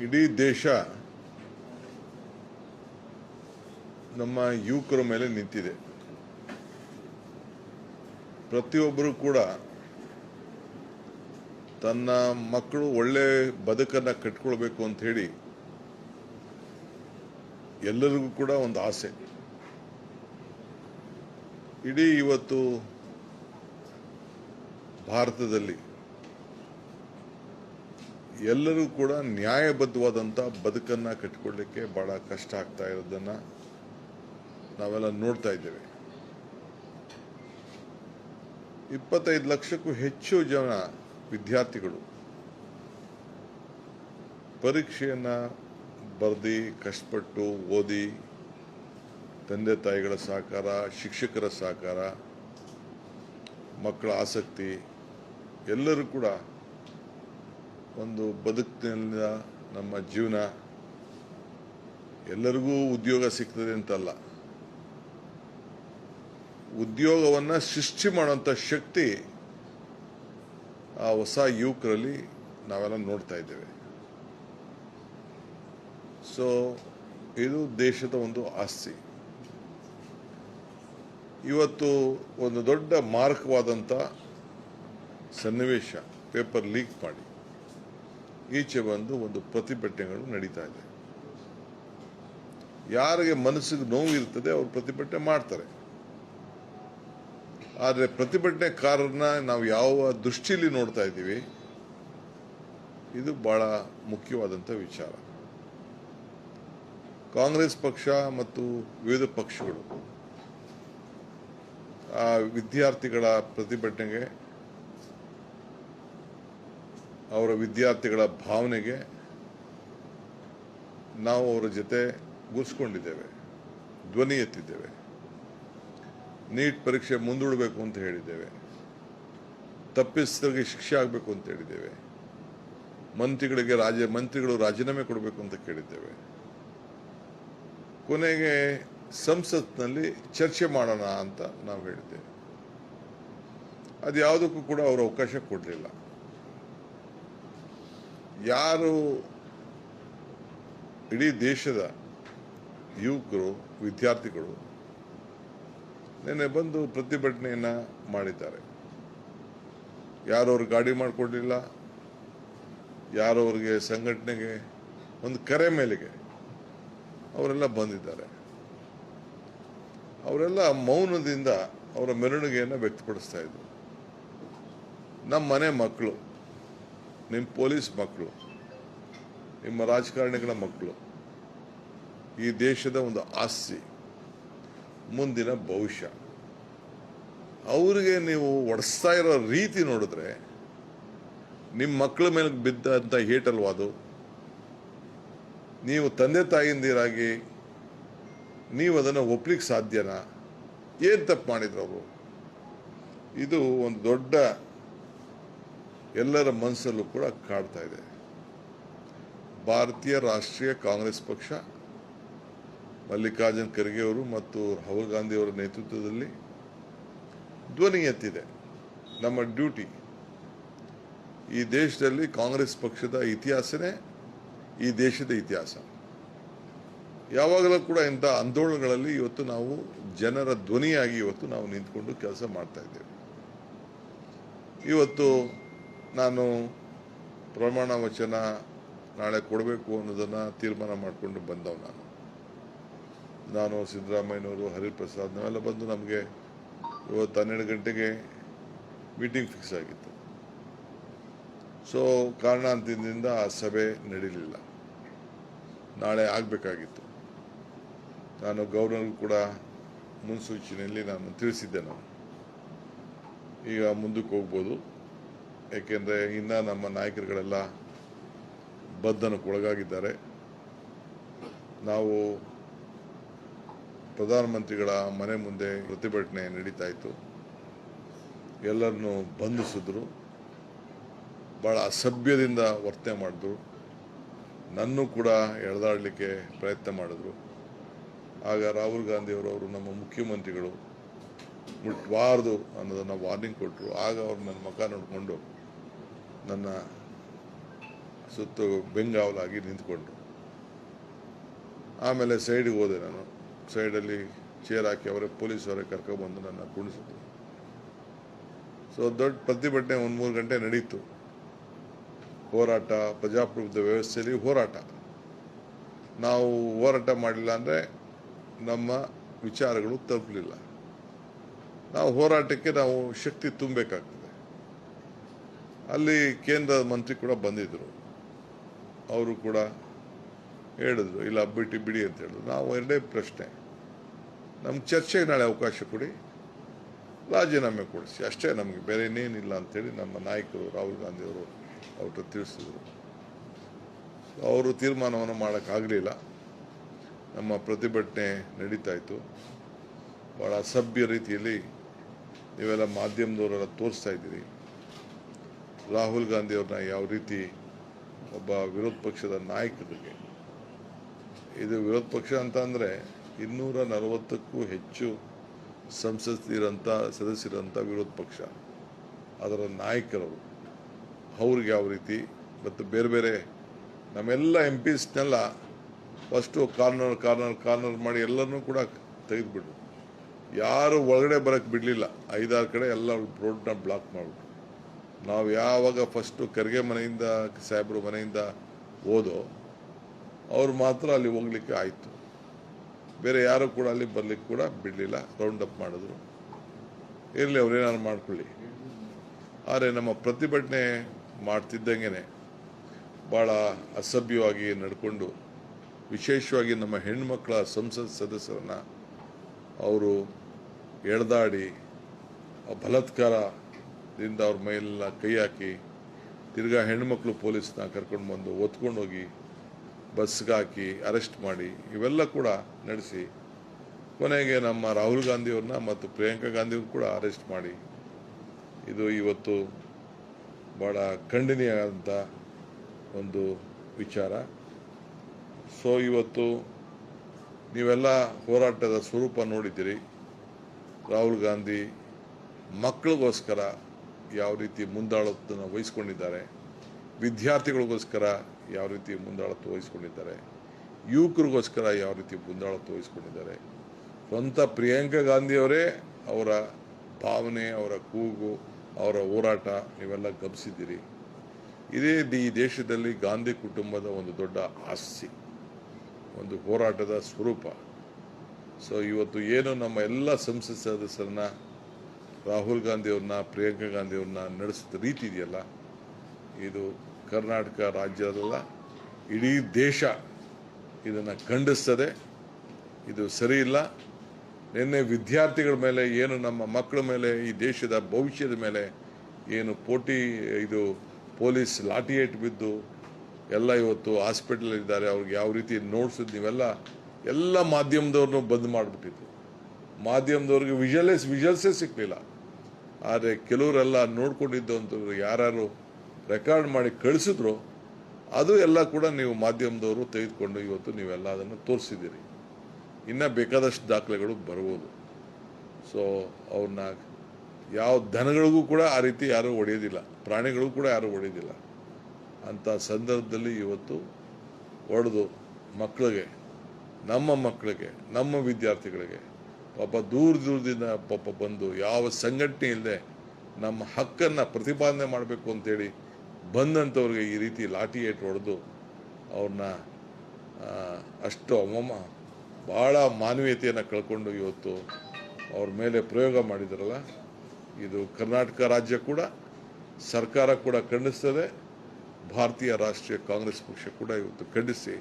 ಇಡೀ ದೇಶ ನಮ್ಮ ಯುವಕರ ಮೇಲೆ ನಿಂತಿದೆ. ಪ್ರತಿಯೊಬ್ಬರು ಕೂಡ ತನ್ನ ಮಕ್ಕಳು ಒಳ್ಳೆ ಬದುಕನ್ನು ಕಟ್ಕೊಳ್ಬೇಕು ಅಂತ ಹೇಳಿ ಎಲ್ಲರಿಗೂ ಕೂಡ ಒಂದು ಆಸೆ. ಇಡೀ ಇವತ್ತು ಭಾರತದಲ್ಲಿ ಎಲ್ಲರೂ ಕೂಡ ನ್ಯಾಯಬದ್ಧವಾದಂಥ ಬದುಕನ್ನು ಕಟ್ಟಿಕೊಳ್ಳಲಿಕ್ಕೆ ಬಹಳ ಕಷ್ಟ ಆಗ್ತಾ ಇರೋದನ್ನು ನಾವೆಲ್ಲ ನೋಡ್ತಾ ಇದ್ದೇವೆ. 25 ಲಕ್ಷಕ್ಕೂ ಹೆಚ್ಚು ಜನ ವಿದ್ಯಾರ್ಥಿಗಳು ಪರೀಕ್ಷೆಯನ್ನು ಬರೆದು ಕಷ್ಟಪಟ್ಟು ಓದಿ ತಂದೆ ತಾಯಿಗಳ ಸಹಕಾರ, ಶಿಕ್ಷಕರ ಸಹಕಾರ, ಮಕ್ಕಳ ಆಸಕ್ತಿ ಎಲ್ಲರೂ ಕೂಡ ಒಂದು ಬದುಕಿನಿಂದ ನಮ್ಮ ಜೀವನ ಎಲ್ಲರಿಗೂ ಉದ್ಯೋಗ ಸಿಗ್ತದೆ ಅಂತಲ್ಲ, ಉದ್ಯೋಗವನ್ನು ಸೃಷ್ಟಿ ಮಾಡುವಂಥ ಶಕ್ತಿ ಆ ಹೊಸ ಯುವಕರಲ್ಲಿ ನಾವೆಲ್ಲ ನೋಡ್ತಾ ಇದ್ದೇವೆ. ಸೊ ಇದು ದೇಶದ ಒಂದು ಆಸ್ತಿ. ಇವತ್ತು ಒಂದು ದೊಡ್ಡ ಮಾರಕವಾದಂಥ ಸನ್ನಿವೇಶ, ಪೇಪರ್ ಲೀಕ್ ಮಾಡಿ ಈಚೆ ಬಂದು ಒಂದು ಪ್ರತಿಭಟನೆಗಳು ನಡೀತಾ ಇದೆ. ಯಾರಿಗೆ ಮನಸ್ಸಿಗೆ ನೋವು ಇರ್ತದೆ ಅವರು ಪ್ರತಿಭಟನೆ ಮಾಡ್ತಾರೆ. ಆದರೆ ಪ್ರತಿಭಟನೆಕಾರರನ್ನ ನಾವು ಯಾವ ದೃಷ್ಟಿಯಲ್ಲಿ ನೋಡ್ತಾ ಇದ್ದೀವಿ, ಇದು ಬಹಳ ಮುಖ್ಯವಾದಂಥ ವಿಚಾರ. ಕಾಂಗ್ರೆಸ್ ಪಕ್ಷ ಮತ್ತು ವಿವಿಧ ಪಕ್ಷಗಳು ಆ ವಿದ್ಯಾರ್ಥಿಗಳ ಪ್ರತಿಭಟನೆಗೆ, ಅವರ ವಿದ್ಯಾರ್ಥಿಗಳ ಭಾವನೆಗೆ ನಾವು ಅವರ ಜೊತೆ ಗುರ್ಸ್ಕೊಂಡಿದ್ದೇವೆ, ಧ್ವನಿ ಎತ್ತಿದ್ದೇವೆ. ನೀಟ್ ಪರೀಕ್ಷೆ ಮುಂದೂಡಬೇಕು ಅಂತ ಹೇಳಿದ್ದೇವೆ, ತಪ್ಪಿಸಿದವರಿಗೆ ಶಿಕ್ಷೆ ಆಗಬೇಕು ಅಂತ ಹೇಳಿದ್ದೇವೆ, ಮಂತ್ರಿಗಳು ರಾಜೀನಾಮೆ ಕೊಡಬೇಕು ಅಂತ ಕೇಳಿದ್ದೇವೆ. ಕೊನೆಗೆ ಸಂಸತ್ನಲ್ಲಿ ಚರ್ಚೆ ಮಾಡೋಣ ಅಂತ ನಾವು ಹೇಳಿದ್ದೇವೆ. ಅದು ಯಾವುದಕ್ಕೂ ಕೂಡ ಅವರು ಅವಕಾಶ ಕೊಡಲಿಲ್ಲ. ಯಾರು ಇಡೀ ದೇಶದ ಯುವಕರು, ವಿದ್ಯಾರ್ಥಿಗಳು ನಿನ್ನೆ ಬಂದು ಪ್ರತಿಭಟನೆಯನ್ನು ಮಾಡಿದ್ದಾರೆ. ಯಾರು ಅವ್ರಿಗೆ ಗಾಡಿ ಮಾಡಿಕೊಡಲಿಲ್ಲ, ಯಾರು ಅವ್ರಿಗೆ ಸಂಘಟನೆಗೆ ಒಂದು ಕರೆ ಮೇಲೆಗೆ ಅವರೆಲ್ಲ ಬಂದಿದ್ದಾರೆ. ಅವರೆಲ್ಲ ಮೌನದಿಂದ ಅವರ ಮೆರವಣಿಗೆಯನ್ನು ವ್ಯಕ್ತಪಡಿಸ್ತಾ ಇದ್ರು. ನಮ್ಮ ಮನೆ ಮಕ್ಕಳು, ನಿಮ್ಮ ಪೊಲೀಸ್ ಮಕ್ಕಳು, ನಿಮ್ಮ ರಾಜಕಾರಣಿಗಳ ಮಕ್ಕಳು ಈ ದೇಶದ ಒಂದು ಆಸ್ತಿ, ಮುಂದಿನ ಭವಿಷ್ಯ. ಅವರಿಗೆ ನೀವು ಒಡಿಸ್ತಾ ಇರೋ ರೀತಿ ನೋಡಿದ್ರೆ ನಿಮ್ಮ ಮಕ್ಕಳ ಮೇಲೆ ಬಿದ್ದಂಥ ಏಟಲ್ವಾ ಅದು? ನೀವು ತಂದೆ ತಾಯಿಯಿಂದಿರಾಗಿ ನೀವು ಅದನ್ನು ಒಪ್ಲಿಕ್ಕೆ ಸಾಧ್ಯನಾ? ಏನು ತಪ್ಪು ಮಾಡಿದ್ರು ಅವರು? ಇದು ಒಂದು ದೊಡ್ಡ ಎಲ್ಲರ ಮನಸ್ಸಲ್ಲೂ ಕೂಡ ಕಾಡ್ತಾ ಇದೆ. ಭಾರತೀಯ ರಾಷ್ಟ್ರೀಯ ಕಾಂಗ್ರೆಸ್ ಪಕ್ಷ, ಮಲ್ಲಿಕಾರ್ಜುನ್ ಖರ್ಗೆ ಅವರು ಮತ್ತು ರಾಹುಲ್ ಗಾಂಧಿ ಅವರ ನೇತೃತ್ವದಲ್ಲಿ ಧ್ವನಿ ಎತ್ತಿದೆ. ನಮ್ಮ ಡ್ಯೂಟಿ. ಈ ದೇಶದಲ್ಲಿ ಕಾಂಗ್ರೆಸ್ ಪಕ್ಷದ ಇತಿಹಾಸನೇ ಈ ದೇಶದ ಇತಿಹಾಸ. ಯಾವಾಗಲೂ ಕೂಡ ಇಂಥ ಆಂದೋಲನಗಳಲ್ಲಿ ಇವತ್ತು ನಾವು ಜನರ ಧ್ವನಿಯಾಗಿ ಇವತ್ತು ನಾವು ನಿಂತ್ಕೊಂಡು ಕೆಲಸ ಮಾಡ್ತಾ ಇದ್ದೇವೆ. ಇವತ್ತು ನಾನು ಪ್ರಮಾಣ ವಚನ ನಾಳೆ ಕೊಡಬೇಕು ಅನ್ನೋದನ್ನು ತೀರ್ಮಾನ ಮಾಡಿಕೊಂಡು ಬಂದವು. ನಾನು ಸಿದ್ದರಾಮಯ್ಯನವರು, ಹರಿಪ್ರಸಾದ್ ನಾವೆಲ್ಲ ಬಂದು ನಮಗೆ ಇವತ್ತು 12 ಗಂಟೆಗೆ ಮೀಟಿಂಗ್ ಫಿಕ್ಸ್ ಆಗಿತ್ತು. ಸೊ ಕಾರಣಾಂತರದಿಂದ ಆ ಸಭೆ ನಡೀಲಿಲ್ಲ. ನಾಳೆ ಆಗಬೇಕಾಗಿತ್ತು. ನಾನು ಗವರ್ನರ್ಗೂ ಕೂಡ ಮುನ್ಸೂಚನೆಯಲ್ಲಿ ನಾನು ತಿಳಿಸಿದ್ದೆ. ನಾವು ಈಗ ಮುಂದಕ್ಕೆ ಹೋಗ್ಬೋದು, ಏಕೆಂದರೆ ಇನ್ನು ನಮ್ಮ ನಾಯಕರುಗಳೆಲ್ಲ ಬಂಧನಕ್ಕೆ ಒಳಗಾಗಿದ್ದಾರೆ. ನಾವು ಪ್ರಧಾನಮಂತ್ರಿಗಳ ಮನೆ ಮುಂದೆ ಪ್ರತಿಭಟನೆ ನಡೀತಾ ಇತ್ತು. ಎಲ್ಲರನ್ನು ಬಂಧಿಸಿದ್ರು, ಭಾಳ ಅಸಭ್ಯದಿಂದ ವರ್ತನೆ ಮಾಡಿದ್ರು. ನನ್ನೂ ಕೂಡ ಎಳೆದಾಡಲಿಕ್ಕೆ ಪ್ರಯತ್ನ ಮಾಡಿದ್ರು. ಆಗ ರಾಹುಲ್ ಗಾಂಧಿಯವರು ನಮ್ಮ ಮುಖ್ಯಮಂತ್ರಿಗಳು ಮುಟ್ಬಾರ್ದು ಅನ್ನೋದನ್ನು ವಾರ್ನಿಂಗ್ ಕೊಟ್ಟರು. ಆಗ ಅವ್ರು ನನ್ನ ಮುಖ ನೋಡಿಕೊಂಡು ನನ್ನ ಸುತ್ತು ಬೆಂಗಾವಲಾಗಿ ನಿಂತ್ಕೊಂಡ್ರು. ಆಮೇಲೆ ಸೈಡ್ಗೆ ಹೋದೆ ನಾನು. ಸೈಡಲ್ಲಿ ಚೇರ್ ಹಾಕಿ ಅವರೇ ಪೊಲೀಸವರೇ ಕರ್ಕೊಬಂದು ನನ್ನ ಕುಣಿಸಿದ್ರು. ಸೊ ದೊಡ್ಡ ಪ್ರತಿಭಟನೆ 1-3 ಗಂಟೆ ನಡೀತು. ಹೋರಾಟ, ಪ್ರಜಾಪ್ರಭುತ್ವ ವ್ಯವಸ್ಥೆಯಲ್ಲಿ ಹೋರಾಟ. ನಾವು ಹೋರಾಟ ಮಾಡಲಿಲ್ಲ ಅಂದರೆ ನಮ್ಮ ವಿಚಾರಗಳು ತಲುಪಲಿಲ್ಲ. ನಾವು ಹೋರಾಟಕ್ಕೆ ನಾವು ಶಕ್ತಿ ತುಂಬಬೇಕಾಗ್ತದೆ. ಅಲ್ಲಿ ಕೇಂದ್ರ ಮಂತ್ರಿ ಕೂಡ ಬಂದಿದ್ದರು. ಅವರು ಕೂಡ ಹೇಳಿದ್ರು, ಇಲ್ಲ ಬಿಡಿ ಅಂತ ಹೇಳಿದ್ರು. ನಾವು ಎರಡೇ ಪ್ರಶ್ನೆ, ನಮ್ಗೆ ಚರ್ಚೆಗೆ ನಾಳೆ ಅವಕಾಶ ಕೊಡಿ, ರಾಜೀನಾಮೆ ಕೊಡಿಸಿ, ಅಷ್ಟೇ, ನಮಗೆ ಬೇರೆ ಇನ್ನೇನಿಲ್ಲ ಅಂತೇಳಿ ನಮ್ಮ ನಾಯಕರು ರಾಹುಲ್ ಗಾಂಧಿಯವರು ಅವ್ರ ತಿಳಿಸಿದ್ರು. ಅವರು ತೀರ್ಮಾನವನ್ನು ಮಾಡೋಕ್ಕಾಗಲಿಲ್ಲ. ನಮ್ಮ ಪ್ರತಿಭಟನೆ ನಡೀತಾ ಇತ್ತು. ಭಾಳ ಅಸಭ್ಯ ರೀತಿಯಲ್ಲಿ ನೀವೆಲ್ಲ ಮಾಧ್ಯಮದವರೆಲ್ಲ ತೋರಿಸ್ತಾ ಇದ್ದೀರಿ. ರಾಹುಲ್ ಗಾಂಧಿಯವ್ರನ್ನ ಯಾವ ರೀತಿ ಒಬ್ಬ ವಿರೋಧ ಪಕ್ಷದ ನಾಯಕರಿಗೆ, ಇದು ವಿರೋಧ ಪಕ್ಷ ಅಂತ ಅಂದರೆ 240ಕ್ಕೂ ಹೆಚ್ಚು ಸಂಸತ್ತಿರಂಥ ಸದಸ್ಯರಂಥ ವಿರೋಧ ಪಕ್ಷ, ಅದರ ನಾಯಕರವರು, ಅವ್ರಿಗೆ ಯಾವ ರೀತಿ, ಮತ್ತು ಬೇರೆ ಬೇರೆ ನಮ್ಮೆಲ್ಲ MPಸ್ನೆಲ್ಲ ಫಸ್ಟು ಕಾರ್ನರ್ ಮಾಡಿ ಎಲ್ಲರನ್ನೂ ಕೂಡ ತೆಗೆದುಬಿಟ್ರು. ಯಾರು ಒಳಗಡೆ ಬರೋಕ್ಕೆ ಬಿಡಲಿಲ್ಲ. 5-6 ಕಡೆ ಎಲ್ಲ ರೋಡ್ನ ಬ್ಲಾಕ್ ಮಾಡಿಬಿಟ್ರು. ನಾವು ಯಾವಾಗ ಫಸ್ಟು ಖರ್ಗೆ ಮನೆಯಿಂದ ಸಾಹೇಬ್ರ ಮನೆಯಿಂದ ಹೋದೋ ಅವ್ರು ಮಾತ್ರ ಅಲ್ಲಿ ಹೋಗ್ಲಿಕ್ಕೆ ಆಯಿತು. ಬೇರೆ ಯಾರು ಕೂಡ ಅಲ್ಲಿ ಬರ್ಲಿಕ್ಕೆ ಕೂಡ ಬಿಡಲಿಲ್ಲ. ರೌಂಡ್ ಅಪ್ ಮಾಡಿದ್ರು. ಇರಲಿ, ಅವ್ರೇನಾದ್ರು ಮಾಡ್ಕೊಳ್ಳಿ. ಆದರೆ ನಮ್ಮ ಪ್ರತಿಭಟನೆ ಮಾಡ್ತಿದ್ದಂಗೆ ಭಾಳ ಅಸಭ್ಯವಾಗಿ ನಡ್ಕೊಂಡು, ವಿಶೇಷವಾಗಿ ನಮ್ಮ ಹೆಣ್ಮಕ್ಳ ಸಂಸತ್ ಸದಸ್ಯರನ್ನು ಅವರು ಎಳೆದಾಡಿ ಬಲಾತ್ಕಾರದಿಂದ ಅವ್ರ ಮೇಲೆಲ್ಲ ಕೈ ಹಾಕಿ, ತಿರ್ಗಾ ಹೆಣ್ಮಕ್ಳು ಪೊಲೀಸ್ನ ಕರ್ಕೊಂಡು ಬಂದು ಒತ್ಕೊಂಡೋಗಿ ಬಸ್ಗೆ ಹಾಕಿ ಅರೆಸ್ಟ್ ಮಾಡಿ ಇವೆಲ್ಲ ಕೂಡ ನಡೆಸಿ, ಕೊನೆಗೆ ನಮ್ಮ ರಾಹುಲ್ ಗಾಂಧಿಯವ್ರನ್ನ ಮತ್ತು ಪ್ರಿಯಾಂಕಾ ಗಾಂಧಿಯವ್ರನ್ನ ಕೂಡ ಅರೆಸ್ಟ್ ಮಾಡಿ, ಇದು ಇವತ್ತು ಭಾಳ ಖಂಡನೀಯವಾದಂಥ ಒಂದು ವಿಚಾರ. ಸೊ ಇವತ್ತು ನೀವೆಲ್ಲ ಹೋರಾಟದ ಸ್ವರೂಪ ನೋಡಿದ್ದೀರಿ. ರಾಹುಲ್ ಗಾಂಧಿ ಮಕ್ಕಳಿಗೋಸ್ಕರ ಯಾವ ರೀತಿ ಮುಂದಾಳತ್ವವನ್ನು ವಹಿಸ್ಕೊಂಡಿದ್ದಾರೆ, ವಿದ್ಯಾರ್ಥಿಗಳಿಗೋಸ್ಕರ ಯಾವ ರೀತಿ ಮುಂದಾಳತ್ವ ವಹಿಸ್ಕೊಂಡಿದ್ದಾರೆ, ಯುವಕರಿಗೋಸ್ಕರ ಯಾವ ರೀತಿ ಮುಂದಾಳತ್ವ ವಹಿಸ್ಕೊಂಡಿದ್ದಾರೆ. ಸ್ವಂತ ಪ್ರಿಯಾಂಕಾ ಗಾಂಧಿಯವರೇ ಅವರ ಭಾವನೆ, ಅವರ ಕೂಗು, ಅವರ ಹೋರಾಟ ನೀವೆಲ್ಲ ಗಮನಿಸಿದ್ದೀರಿ. ಇದೇ ಈ ದೇಶದಲ್ಲಿ ಗಾಂಧಿ ಕುಟುಂಬದ ಒಂದು ದೊಡ್ಡ ಆಸ್ತಿ, ಒಂದು ಹೋರಾಟದ ಸ್ವರೂಪ. ಸೊ ಇವತ್ತು ಏನು ನಮ್ಮ ಎಲ್ಲ ಸಂಸತ್ ಸದಸ್ಯರನ್ನ, ರಾಹುಲ್ ಗಾಂಧಿಯವ್ರನ್ನ, ಪ್ರಿಯಾಂಕಾ ಗಾಂಧಿಯವ್ರನ್ನ ನಡೆಸಿದ ರೀತಿ ಇದೆಯಲ್ಲ, ಇದು ಕರ್ನಾಟಕ ರಾಜ್ಯದಲ್ಲ, ಇಡೀ ದೇಶ ಇದನ್ನು ಖಂಡಿಸ್ತದೆ. ಇದು ಸರಿ ಇಲ್ಲ. ನಿನ್ನೆ ವಿದ್ಯಾರ್ಥಿಗಳ ಮೇಲೆ ಏನು, ನಮ್ಮ ಮಕ್ಕಳ ಮೇಲೆ, ಈ ದೇಶದ ಭವಿಷ್ಯದ ಮೇಲೆ ಏನು ಇದು ಪೊಲೀಸ್ ಲಾಠಿ ಏಟು ಬಿದ್ದು ಎಲ್ಲ ಇವತ್ತು ಹಾಸ್ಪಿಟಲಲ್ಲಿದ್ದಾರೆ. ಅವ್ರಿಗೆ ಯಾವ ರೀತಿ ನೋಡ್ಸಿದ್ದು ನೀವೆಲ್ಲ ಎಲ್ಲ ಮಾಧ್ಯಮದವ್ರನ್ನೂ ಬಂದ್ ಮಾಡಿಬಿಟ್ಟಿದ್ರು. ಮಾಧ್ಯಮದವ್ರಿಗೆ ವಿಜುವಲ್ಸೇ ಸಿಕ್ಕಲಿಲ್ಲ. ಆದರೆ ಕೆಲವರೆಲ್ಲ ನೋಡ್ಕೊಂಡಿದ್ದಂಥವ್ರು ಯಾರು ರೆಕಾರ್ಡ್ ಮಾಡಿ ಕಳಿಸಿದ್ರು, ಅದು ಎಲ್ಲ ಕೂಡ ನೀವು ಮಾಧ್ಯಮದವರು ತೆಗೆದುಕೊಂಡು ಇವತ್ತು ನೀವೆಲ್ಲ ಅದನ್ನು ತೋರಿಸಿದ್ದೀರಿ. ಇನ್ನು ಬೇಕಾದಷ್ಟು ದಾಖಲೆಗಳು ಬರ್ಬೋದು. ಸೊ ಅವ್ರನ್ನ ಯಾವ ದನಗಳಿಗೂ ಕೂಡ ಆ ರೀತಿ ಯಾರೂ ಹೊಡೆಯೋದಿಲ್ಲ, ಪ್ರಾಣಿಗಳಿಗೂ ಕೂಡ ಯಾರೂ ಹೊಡೆಯೋದಿಲ್ಲ. ಅಂಥ ಸಂದರ್ಭದಲ್ಲಿ ಇವತ್ತು ಹೊಡೆದು ಮಕ್ಕಳಿಗೆ, ನಮ್ಮ ವಿದ್ಯಾರ್ಥಿಗಳಿಗೆ ಪಾಪ ದೂರದಿಂದ ಪಾಪ ಬಂದು ಯಾವ ಸಂಘಟನೆ ಇಲ್ಲದೆ ನಮ್ಮ ಹಕ್ಕನ್ನು ಪ್ರತಿಪಾದನೆ ಮಾಡಬೇಕು ಅಂತೇಳಿ ಬಂದಂಥವ್ರಿಗೆ ಈ ರೀತಿ ಲಾಠಿ ಏಟು ಹೊಡೆದು ಅವ್ರನ್ನ ಅಷ್ಟು ಭಾಳ ಮಾನವೀಯತೆಯನ್ನು ಕಳ್ಕೊಂಡು ಇವತ್ತು ಅವ್ರ ಮೇಲೆ ಪ್ರಯೋಗ ಮಾಡಿದಾರಲ್ಲ, ಇದು ಕರ್ನಾಟಕ ರಾಜ್ಯ ಕೂಡ, ಸರ್ಕಾರ ಕೂಡ ಖಂಡಿಸ್ತದೆ. ಭಾರತೀಯ ರಾಷ್ಟ್ರೀಯ ಕಾಂಗ್ರೆಸ್ ಪಕ್ಷ ಕೂಡ ಇವತ್ತು ಖಂಡಿಸಿ